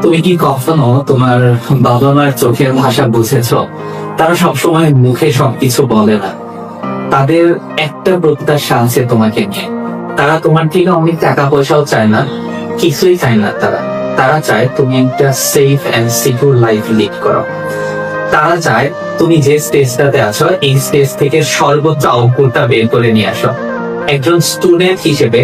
তুমি কি কখনো তোমার বাবা মার চোখের ভাষা বুঝেছো? তারা সবসময় মুখে সবকিছু বলে না, তাদের একটা প্রত্যাশা আছে তোমাকে নিয়ে। তারা তোমার থেকে অনেক টাকা পয়সাও চায় না, কিছুই চায় না। তারা তারা চায় তুমি একটা safe and secure life lead করো। তারা চায় তুমি যে স্টেজটাতে আছো এই স্টেজ থেকে সর্বোচ্চ আউটপুটটা বের করে নিয়ে আসো। একজন স্টুডেন্ট হিসেবে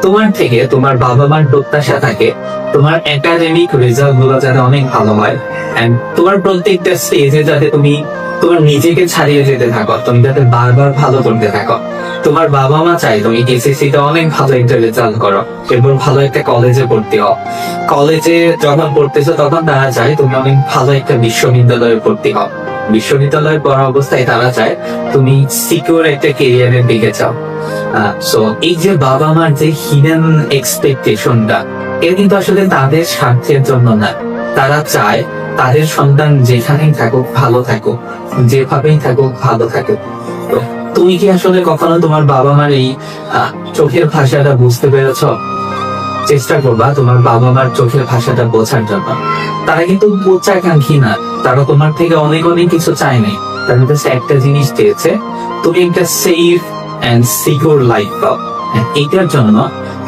তোমার থেকে তোমার বাবা মার প্রত্যাশা থাকে তোমার একাডেমিক রেজাল্ট গুলো যাতে অনেক ভালো হয়, এন্ড তোমার প্রত্যেকটা স্টেজে যাতে তুমি তোমার নিজেকে ছাড়িয়ে যেতে থাকো, তুমি যাতে বারবার ভালো করতে থাকো। তোমার বাবা মা চাই তুমি এসএসসি তে অনেক ভালো একটা রেজাল্ট করো, এরপর ভালো একটা কলেজে ভর্তি হও। কলেজে যখন পড়তেছো তখন তারা চায় তুমি অনেক ভালো একটা বিশ্ববিদ্যালয়ে ভর্তি হও। বিশ্ববিদ্যালয়ে পড়া অবস্থায় তারা চায় তুমি সিকিউর একটা কেরিয়ারের দিকে যাও। সো এই যে বাবা মার যে হিডেন এক্সপেকটেশনটা, এটা কিন্তু আসলে তাদের স্বার্থের জন্য না। তারা চায় তাদের সন্তান যেখানেই থাকুক ভালো থাকুক, যেভাবেই থাকুক ভালো থাকুক। তো তুমি কি আসলে কখনো তোমার বাবা মার এই চোখের ভাষাটা বুঝতে পেরেছ? চেষ্টা করবা তোমার বাবা মার চোখের ভাষাটা বোঝার জন্য। তারা কিন্তু উচ্চাকাঙ্ক্ষী না, তারা তোমার থেকে অনেক অনেক কিছু চায় নাই। তাদের কাছে একটা জিনিস চেয়েছে, তুমি একটা সেফ এন্ড সিকিউর লাইফ পাও। এইটার জন্য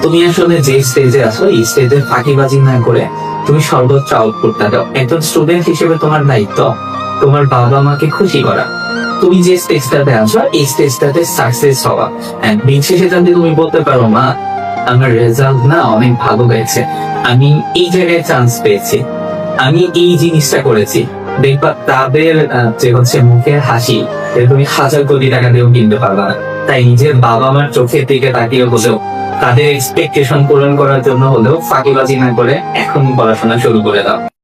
তুমি আসলে যে স্টেজে আছো এই স্টেজে ফাঁকিবাজি না করে তুমি সর্বোচ্চ আউটপুটটা দাও। একজন স্টুডেন্ট হিসেবে তোমার দায়িত্ব তোমার বাবা মাকে খুশি করা। তুমি যে স্টেজটাতে আছো এই স্টেজটাতে সাকসেস হওয়া। দিন শেষে যাতে তুমি বলতে পারো, মা আমার রেজাল্ট না অনেক ভালো হয়েছে, আমি এই জায়গায় চান্স পেয়েছি, আমি এই জিনিসটা করেছি। দেখবা তাদের যে হচ্ছে মুখের হাসি, এটা তুমি 1000 কোটি টাকা দিয়েও কিনতে পারবা না। তাই নিজের বাবা মার চোখের দিকে তাকিয়ে হলেও, তাদের এক্সপেকটেশন পূরণ করার জন্য হলেও ফাঁকিবাজি না করে এখন পড়াশোনা শুরু করে দাও।